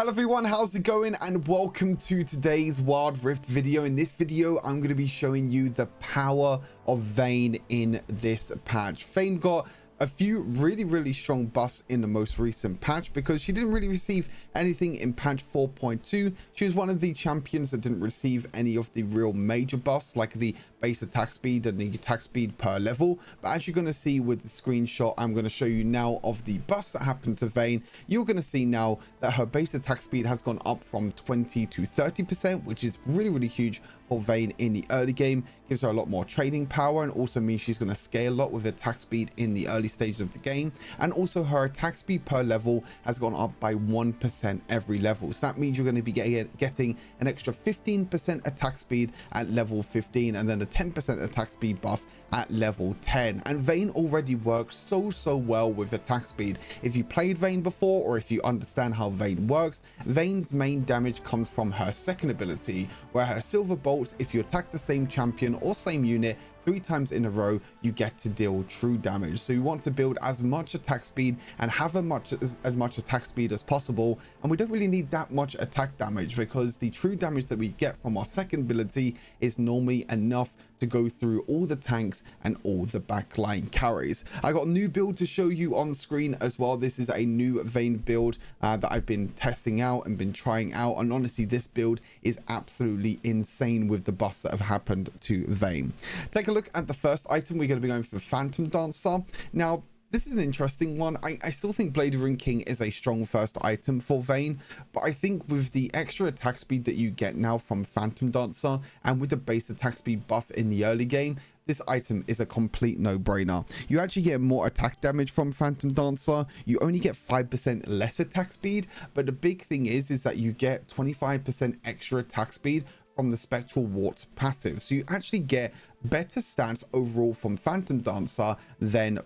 Hello everyone, how's it going? And welcome to today's Wild Rift video. In this video, I'm going to be showing you the power of Vayne in this patch. Vayne got a few really strong buffs in the most recent patch because she didn't really receive anything in patch 4.2. She was one of the champions that didn't receive any of the real major buffs like the base attack speed and the attack speed per level. But as you're going to see with the screenshot I'm going to show you now of the buffs that happened to Vayne, you're going to see now that her base attack speed has gone up from 20 to 30%, which is really huge for Vayne in the early game. Gives her a lot more trading power and also means she's going to scale a lot with attack speed in the early stages of the game. And also her attack speed per level has gone up by 1% every level, so that means you're going to be getting an extra 15% attack speed at level 15 and then a 10% attack speed buff at level 10. And Vayne already works so well with attack speed. If you played Vayne before or if you understand how Vayne works, Vayne's main damage comes from her second ability, where her silver bolts, if you attack the same champion or same unit 3 times in a row, you get to deal true damage. So you want to build as much attack speed and have as much attack speed as possible, and we don't really need that much attack damage because the true damage that we get from our second ability is normally enough to go through all the tanks and all the backline carries. I got a new build to show you on screen as well. This is a new Vayne build that I've been testing out and been trying out, and honestly this build is absolutely insane with the buffs that have happened to Vayne. Take a look at the first item. We're going to be going for Phantom Dancer. Now this is an interesting one. I still think Blade Rune King is a strong first item for Vayne, but I think with the extra attack speed that you get now from Phantom Dancer and with the base attack speed buff in the early game, this item is a complete no-brainer. You actually get more attack damage from Phantom Dancer. You only get 5% less attack speed, but the big thing is that you get 25% extra attack speed from the Spectral Warts passive. So you actually get better stats overall from Phantom Dancer than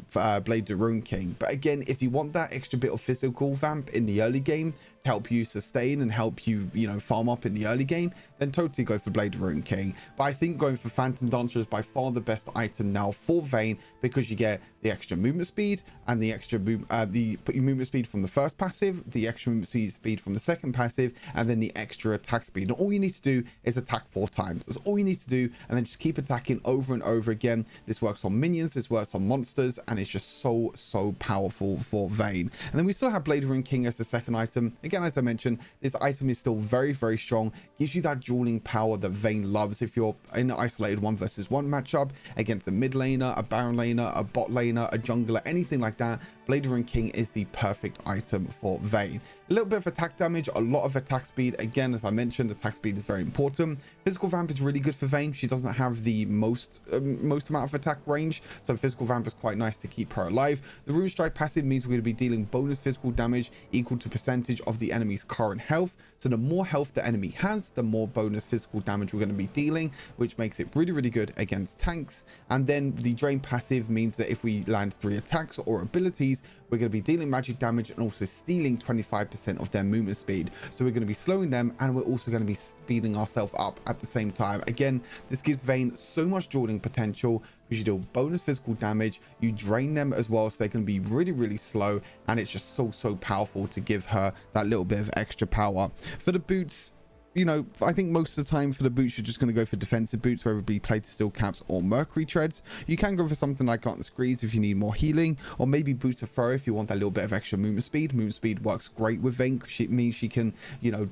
Blade Rune King. But again, if you want that extra bit of physical vamp in the early game to help you sustain and help you, farm up in the early game, then totally go for Blade Rune King. But I think going for Phantom Dancer is by far the best item now for Vayne because you get the extra movement speed and the extra movement speed from the first passive, the extra movement speed from the second passive, and then the extra attack speed. And all you need to do is attack 4 times. That's all you need to do, and then just keep attacking over and over again. This works on minions, this works on monsters, and it's just so powerful for Vayne. And then we still have Blade Rune King as the second item. Again, as I mentioned, this item is still very strong, gives you that dueling power that Vayne loves. If you're in an isolated 1 versus 1 matchup against a mid laner, a baron laner, a bot laner, a jungler, anything like that, Blade Rune King is the perfect item for Vayne. A little bit of attack damage, a lot of attack speed. Again, as I mentioned, attack speed is very important. Physical vamp is really good for Vayne. She doesn't have the most amount of attack range, so physical vamp is quite nice to keep her alive. The Rune Strike passive means we're going to be dealing bonus physical damage equal to percentage of the enemy's current health. So the more health the enemy has, the more bonus physical damage we're going to be dealing, which makes it really good against tanks. And then the Drain passive means that if we land 3 attacks or abilities, we're going to be dealing magic damage and also stealing 25% of their movement speed. So we're going to be slowing them and we're also going to be speeding ourselves up at the same time. Again, this gives Vayne so much dueling potential because you deal bonus physical damage, you drain them as well, so they can be really slow, and it's just so powerful to give her that little bit of extra power. For the boots, I think most of the time for the boots, you're just going to go for defensive boots, whether it be plated steel caps or mercury treads. You can go for something like Gauntlet Screeds if you need more healing, or maybe boots of throw if you want that little bit of extra movement speed. Movement speed works great with Vayne because it means she can,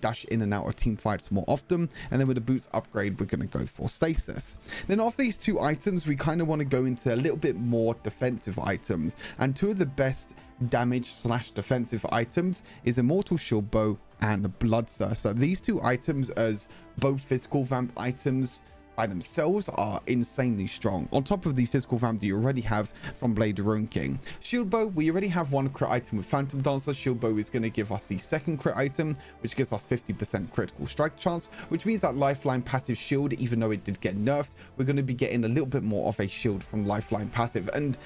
dash in and out of team fights more often. And then with the boots upgrade, we're going to go for stasis. Then after these 2 items, we kind of want to go into a little bit more defensive items. And 2 of the best damage / defensive items is Immortal Shield Bow and Bloodthirster. These 2 items as both physical vamp items by themselves are insanely strong, on top of the physical vamp that you already have from Blade Rune King. Shield Bow, we already have 1 crit item with Phantom Dancer. Shield Bow is going to give us the second crit item, which gives us 50% critical strike chance, which means that Lifeline passive shield, even though it did get nerfed, we're going to be getting a little bit more of a shield from Lifeline passive. And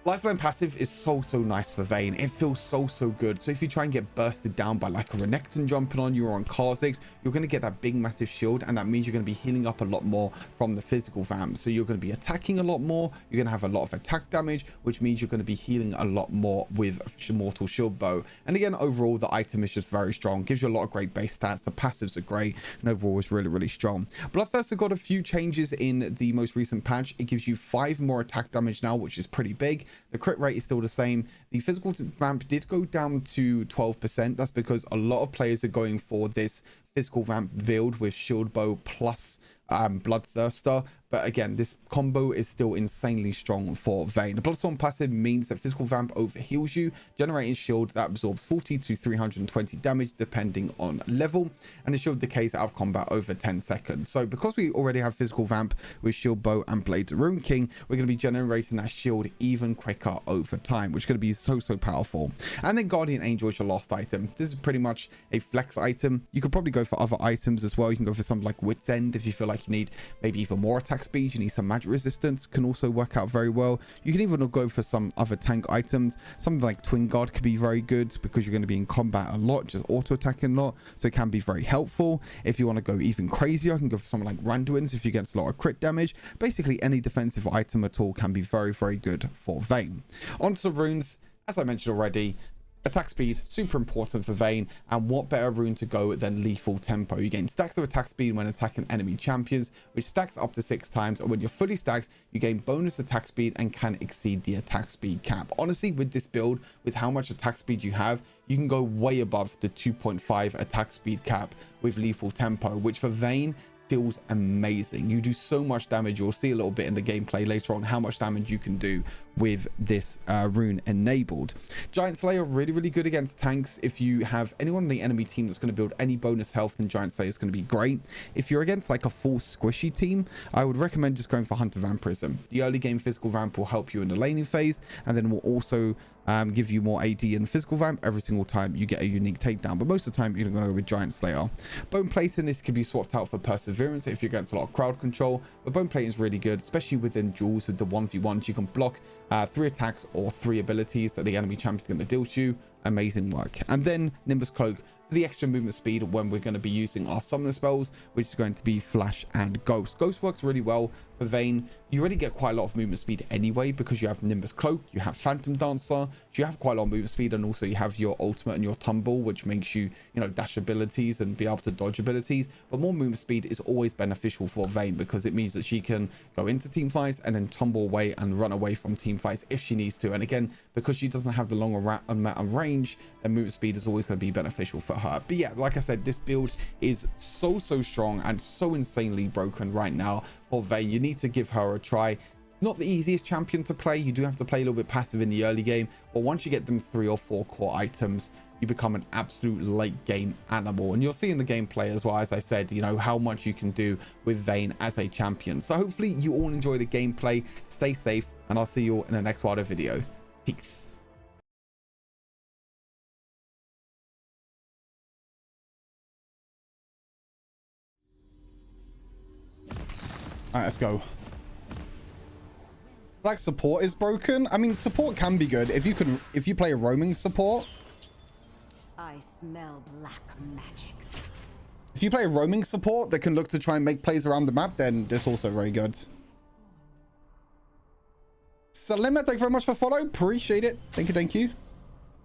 Lifeline passive is so nice for Vayne. It feels so good. So if you try and get bursted down by like a Renekton jumping on you or on Kha'Zix, you're going to get that big massive shield, and that means you're going to be healing up a lot more from the physical vamp. So you're going to be attacking a lot more, you're going to have a lot of attack damage, which means you're going to be healing a lot more with Mortal Shield Bow. And again, overall the item is just very strong, gives you a lot of great base stats, the passives are great, and overall is really strong. Bloodthirster got a few changes in the most recent patch. It gives you 5 more attack damage now, which is pretty big. The crit rate is still the same. The physical vamp did go down to 12%. That's because a lot of players are going for this physical vamp build with shield bow plus Bloodthirster. But again, this combo is still insanely strong for Vayne. The Bloodstorm passive means that physical vamp overheals you, generating shield that absorbs 40 to 320 damage depending on level, and the shield decays out of combat over 10 seconds. So because we already have physical vamp with shield bow and blade rune king, we're going to be generating that shield even quicker over time, which is going to be so powerful. And then Guardian Angel is your last item. This is pretty much a flex item. You could probably go for other items as well. You can go for something like Wit's End if you feel like you need maybe even more attack speed, you need some magic resistance, can also work out very well. You can even go for some other tank items. Something like Twin Guard could be very good because you're going to be in combat a lot, just auto attacking a lot, so it can be very helpful. If you want to go even crazier, you can go for something like Randuin's if you get a lot of crit damage. Basically any defensive item at all can be very good for Vayne. Onto the runes, as I mentioned already. Attack speed, super important for Vayne, and what better rune to go than lethal tempo. You gain stacks of attack speed when attacking enemy champions, which stacks up to 6 times, and when you're fully stacked, you gain bonus attack speed and can exceed the attack speed cap. Honestly, with this build, with how much attack speed you have, you can go way above the 2.5 attack speed cap with lethal tempo, which for Vayne feels amazing. You do so much damage. You'll see a little bit in the gameplay later on how much damage you can do with this rune enabled. Giant Slayer really good against tanks. If you have anyone on the enemy team that's going to build any bonus health, then Giant Slayer is going to be great. If you're against like a full squishy team, I would recommend just going for Hunter Vampirism. The early game physical vamp will help you in the laning phase, and then will also give you more AD and physical vamp every single time you get a unique takedown, but most of the time you're going to go with Giant Slayer. Bone plating, this could be swapped out for Perseverance if you're against a lot of crowd control, but bone plating is really good, especially within duels with the 1v1s. You can block 3 attacks or 3 abilities that the enemy champion is going to deal to you. Amazing work. And then Nimbus Cloak for the extra movement speed when we're going to be using our summoner spells, which is going to be Flash and Ghost. Ghost works really well for Vayne. You already get quite a lot of movement speed anyway because you have Nimbus Cloak, you have Phantom Dancer, so you have quite a lot of movement speed, and also you have your ultimate and your tumble, which makes you, you know, dash abilities and be able to dodge abilities. But more movement speed is always beneficial for Vayne because it means that she can go into team fights and then tumble away and run away from team fights if she needs to. And again, because she doesn't have the longer amount of range, then movement speed is always going to be beneficial for her. But yeah, like I said, this build is so strong and so insanely broken right now for Vayne. You need to give her a try. Not the easiest champion to play. You do have to play a little bit passive in the early game, but once you get them 3 or 4 core items, you become an absolute late game animal. And you'll see in the gameplay as well, as I said, you know, how much you can do with Vayne as a champion. So hopefully you all enjoy the gameplay, stay safe, and I'll see you all in the next Wilder video. Peace. All right, let's go. Like support is broken. I mean, support can be good if you play a roaming support. I smell black magics. If you play a roaming support that can look to try and make plays around the map, then it's also very good. Salima, thank you very much for follow. Appreciate it. Thank you.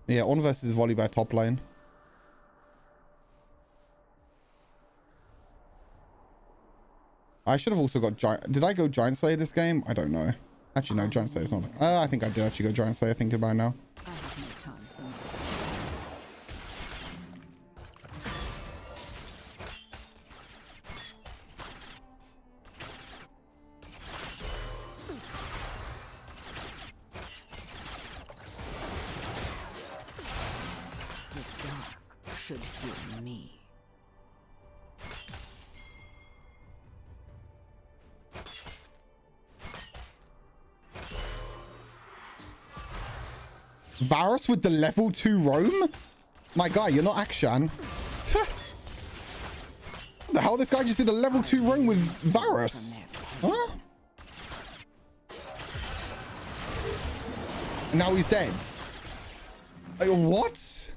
Yeah, on versus volley by top lane. I should have also got Giant. Did I go Giant Slayer this game? I don't know. Actually, no, Giant Slayer's not. I think I did actually go Giant Slayer, thinking about it now. The dark should hear me. Varus with the level 2 roam? My guy, you're not Akshan. What the hell? This guy just did a level 2 roam with Varus. Huh? And now he's dead. What?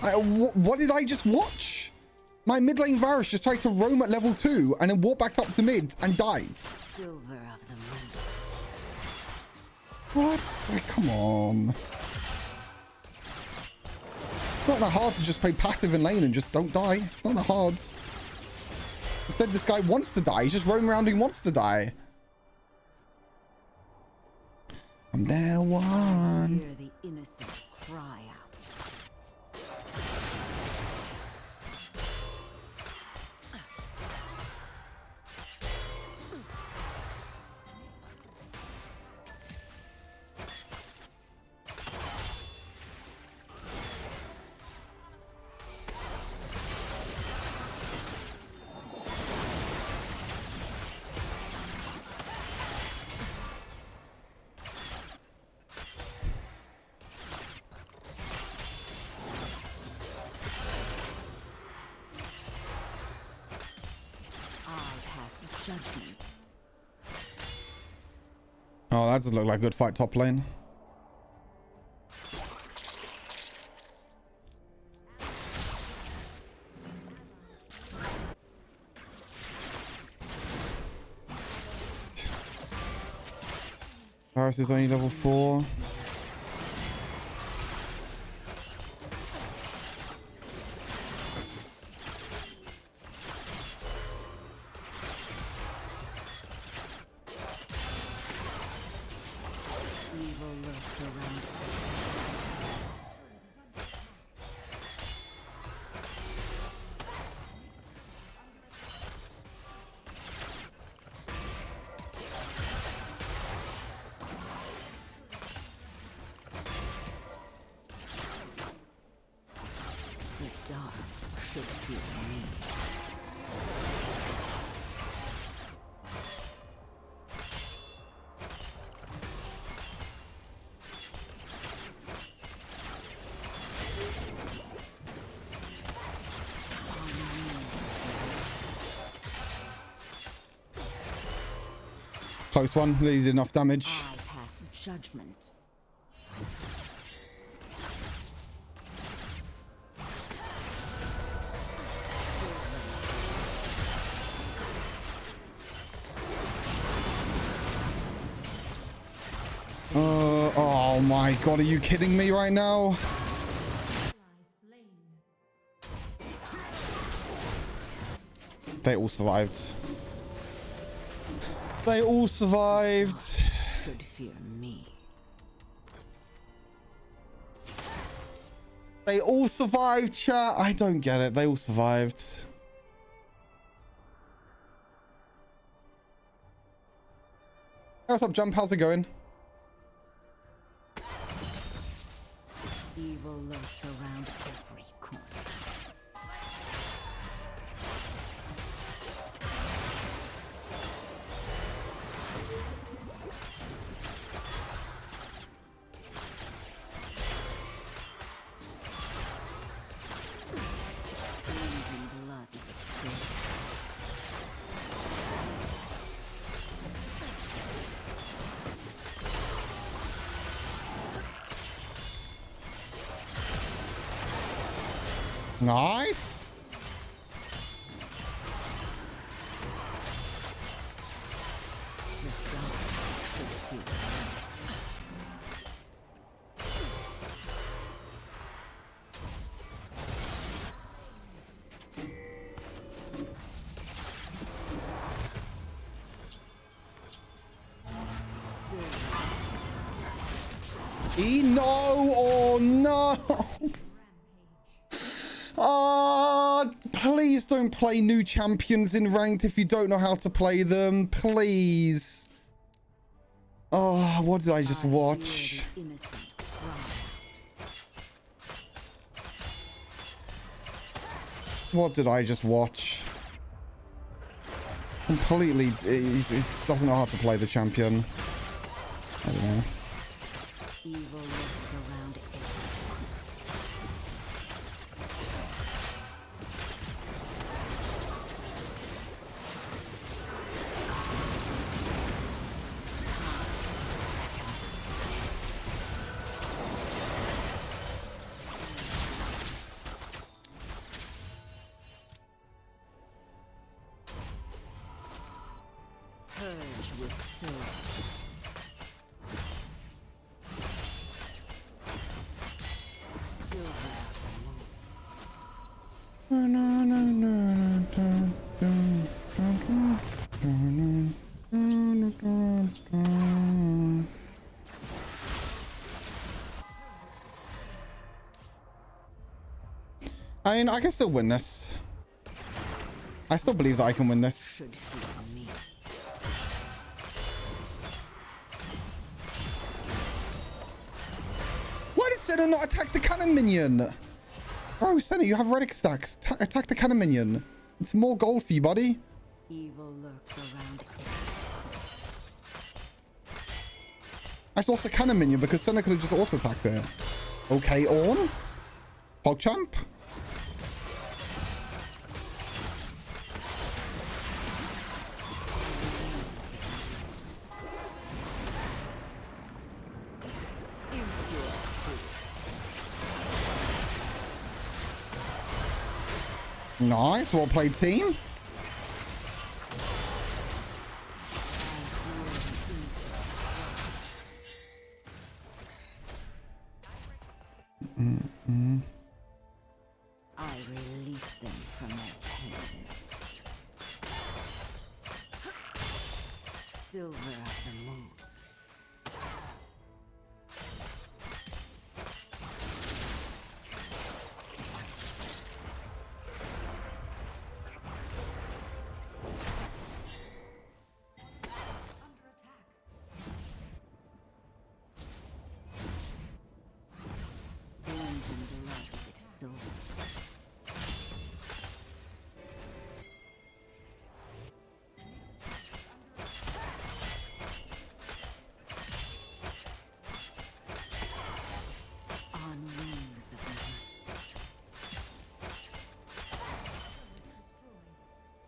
What did I just watch? My mid lane Varus just tried to roam at level 2 and then walk back up to mid and died. Silver of the moon. What? Like, come on. It's not that hard to just play passive in lane and just don't die. It's not that hard. Instead, this guy wants to die. He's just roaming around and he wants to die. I'm there, one. Hear the innocent cry out. Judgment. Oh, that doesn't look like a good fight top lane. Varus is only level 4. Close one. He did enough damage. I pass judgment. Oh my god, are you kidding me right now? They all survived. They all survived. Should fear me. They all survived, chat. I don't get it. They all survived. Hey, what's up, Jump? How's it going? Evil lurks around every corner. Bleeding blood itself. Nice. No, oh no. Please don't play new champions in ranked if you don't know how to play them. Please. Oh, what did I just watch? What did I just watch? Completely, it doesn't know how to play the champion. I don't know. Evil lurks around with silver. Silver I mean, I can still win this. I still believe that I can win this. should fear me. Why did Senna not attack the cannon minion? Bro, Senna, you have relic stacks. Attack the cannon minion. It's more gold for you, buddy. Evil lurks around every I just lost the cannon minion because Senna could have just auto-attacked it. Okay, on. PogChamp. Nice, well played, team. I release them from their pain. Silver of the moon. Blends in blood with silver. On wings of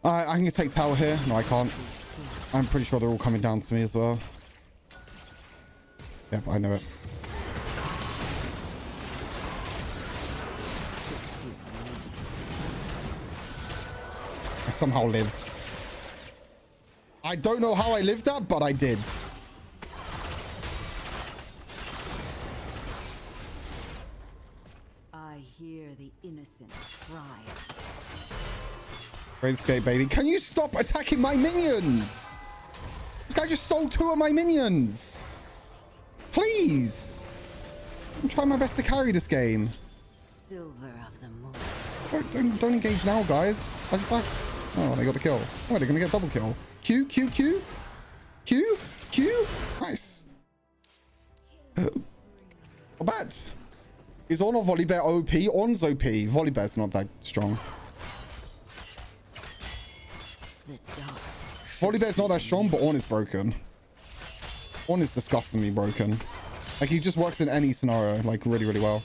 night. I can take tower here. No, I can't. I'm pretty sure they're all coming down to me as well. Yep, I know it. I somehow lived. I don't know how I lived that, but I did. I hear the innocent cry. Great escape, baby. Can you stop attacking my minions? This guy just stole 2 of my minions. Please. I'm trying my best to carry this game. Silver of the moon. Don't engage now, guys. I've backed. Oh, they got the kill. Oh, they're going to get double kill. Q, Q, Q. Q, Q. Nice. Not bad. Is On or Volibear OP? On's OP. Volibear's not that strong. The dark. Volibear's not that strong, but On is broken. On is disgustingly broken. Like, he just works in any scenario, like, really, really well.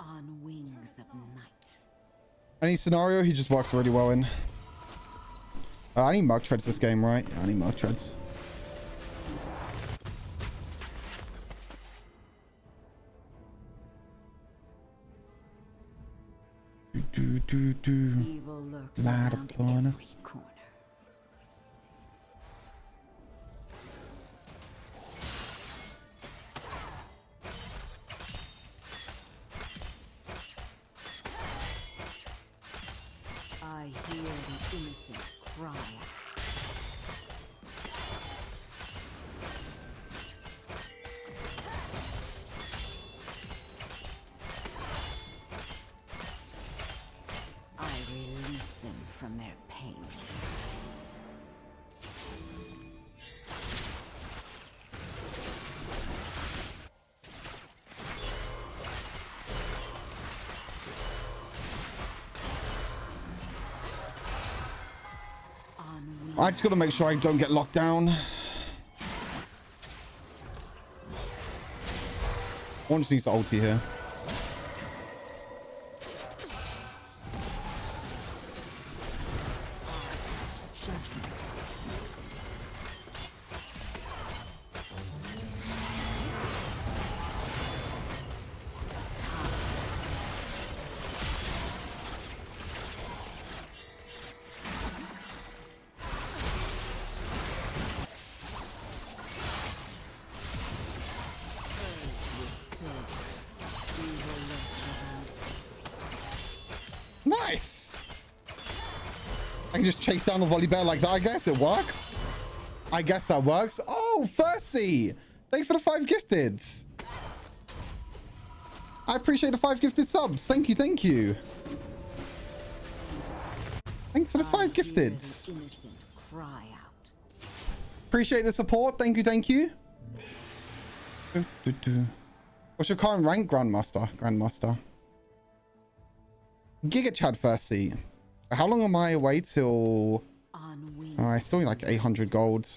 On wings of night. Any scenario, he just works really well in. I need Mug Treads this game, right? Yeah, I need Mug Treads. Evil lurks Light around upon every us. corner. I hear the innocent cry. I release them from their pain. On wings. I just got to make sure I don't get locked down. One just needs to ulti here. I can just chase down the volley bear like that. I guess it works. I guess that works. Oh, Thirsty. Thanks for the 5 gifted. I appreciate the 5 gifted subs. Thank you. Thank you. Thanks for the 5 gifted. Appreciate the support. Thank you. Thank you. What's your current rank? Grandmaster. Giga Chad Thirsty. How long am I away till... I still need like 800 gold.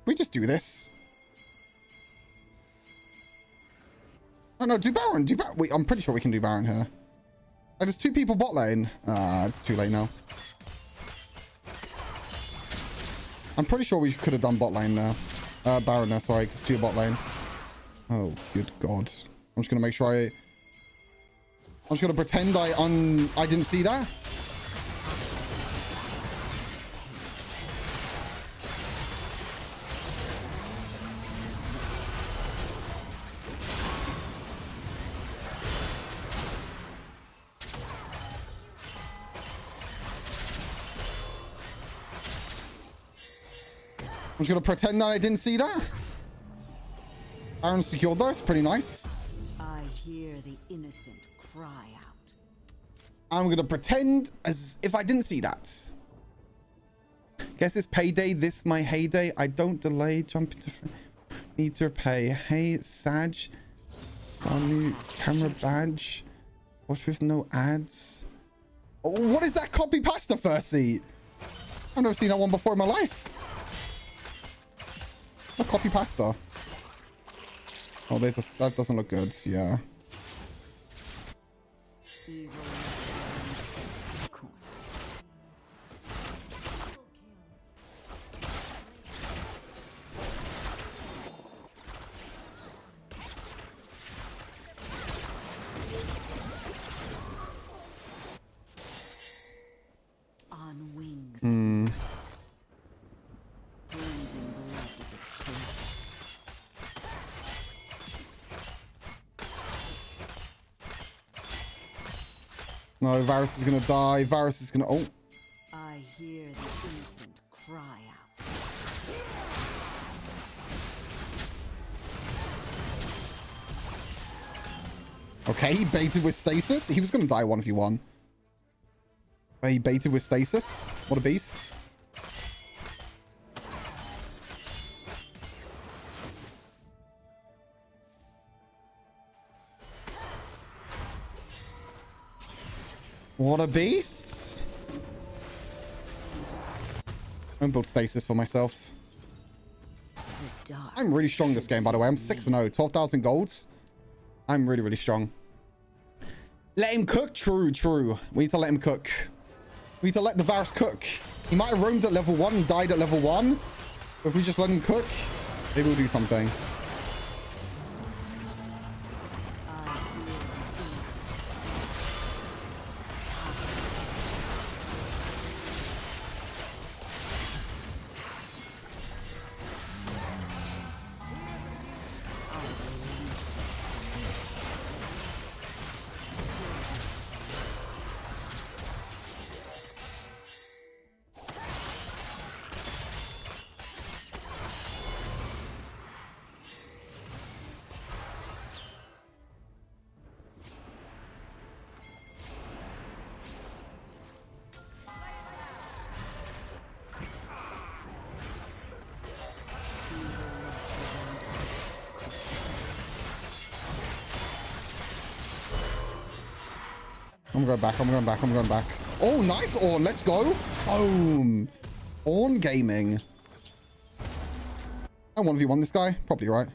We just do this. Oh no, do Baron. Wait, I'm pretty sure we can do Baron here. Oh, there's 2 people bot lane. It's too late now. I'm pretty sure we could have done bot lane now. Baron there, sorry, because 2 bot lane. Oh, good God. I'm just going to make sure I'm just going to pretend I didn't see that. I'm just going to pretend that I didn't see that. Aaron secured though. It's pretty nice. I hear the innocent cry out. I'm going to pretend as if I didn't see that. Guess it's payday. This my heyday. I don't delay. Jump into... Need to pay. Hey, Sag. Our new camera badge. Watch with no ads. Oh, what is that copy pasta Thirsty? I've never seen that one before in my life. A copy pasta. Oh, that doesn't look good. Yeah. On wings. No, Varus is gonna die. Varus is gonna... Oh. I hear the innocent cry out. Okay, he baited with stasis. He was gonna die 1v1. But he baited with stasis. What a beast. What a beast. I'm build stasis for myself. I'm really strong this game, by the way. I'm 6-0. 12,000 golds. I'm really, really strong. Let him cook? True. We need to let him cook. We need to let the Varus cook. He might have roamed at level 1 and died at level 1. But if we just let him cook, maybe we'll do something. I'm going back. Oh, nice Orn. Let's go. Boom. Orn Gaming. I 1v1 this guy. Probably right.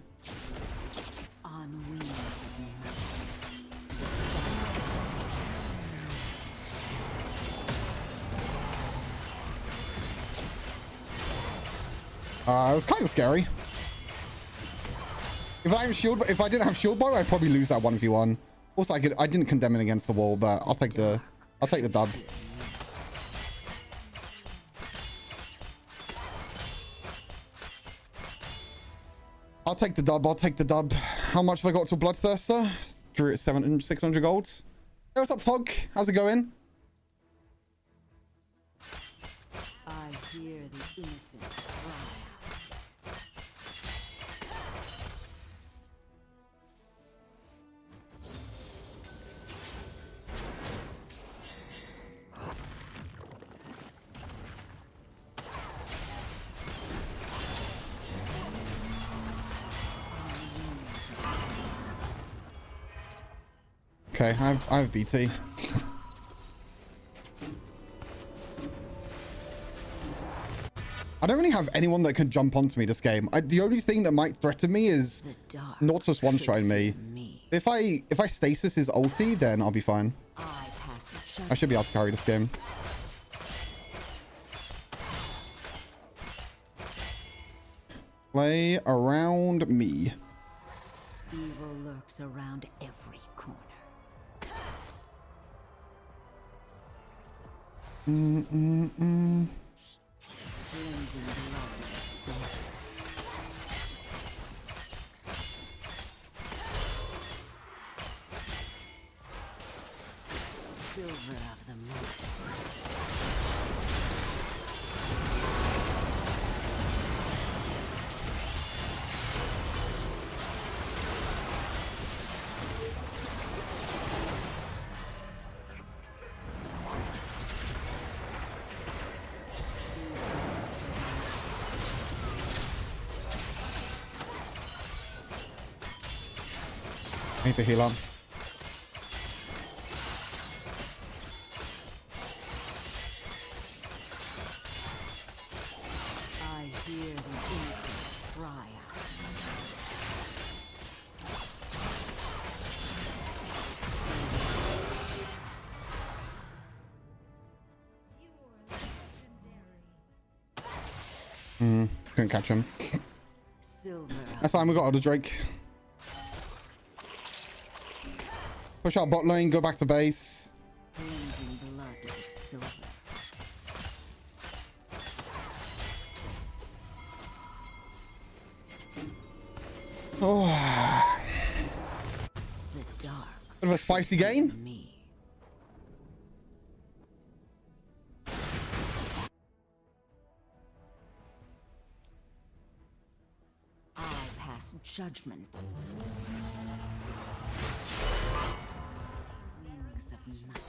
On wings. It was kind of scary. If I didn't have shield bow, I'd probably lose that 1v1. Also, I didn't condemn it against the wall, but I'll take the dub. I'll take the dub. How much have I got to a Bloodthirster? 600 golds. Hey, what's up, Tog? How's it going? hear the innocent cry. Okay, I have BT. I don't really have anyone that can jump onto me this game. The only thing that might threaten me is Nautilus one-shotting me. If I stasis his ulti, then I'll be fine. I should be able to carry this game. Play around me. Evil lurks around every corner. Cleansing blood itself. Silver of the moon. I need to heal on. I hear the innocent cry out. Couldn't catch him. Silver. That's fine, we got Other Drake. Push out bot lane, go back to base. Cleansing blood of its silver. Oh, The dark. bit of a spicy game. Me. I pass judgment. Wings of night.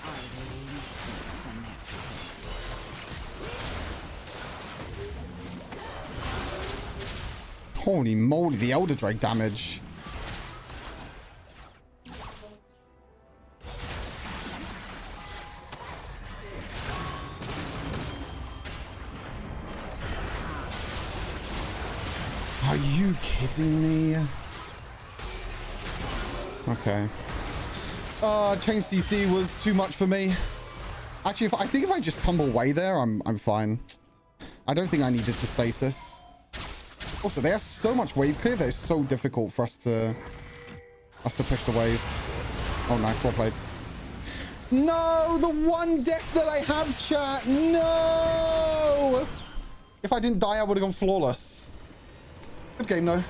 I release them from their Holy moly, the Elder Drake damage. Are you kidding me? Okay. Chain CC was too much for me. Actually, I think if I just tumble away there, I'm fine. I don't think I needed to stasis. Also, they have so much wave clear that it's so difficult for us to push the wave. Oh, nice. Well played. No, the one death that I have, chat. No. If I didn't die, I would have gone flawless. Good game, though.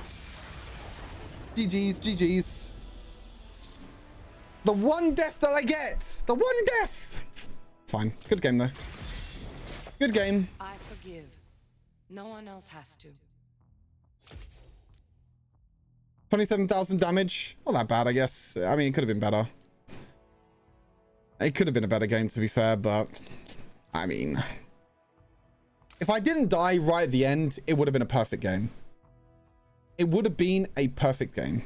GG's, GG's. The one death that I get. The one death. Fine. Good game, though. Good game. I forgive. No one else has to. 27,000 damage. Not that bad, I guess. I mean, it could have been better. It could have been a better game, to be fair, but I mean, if I didn't die right at the end, it would have been a perfect game. It would have been a perfect game.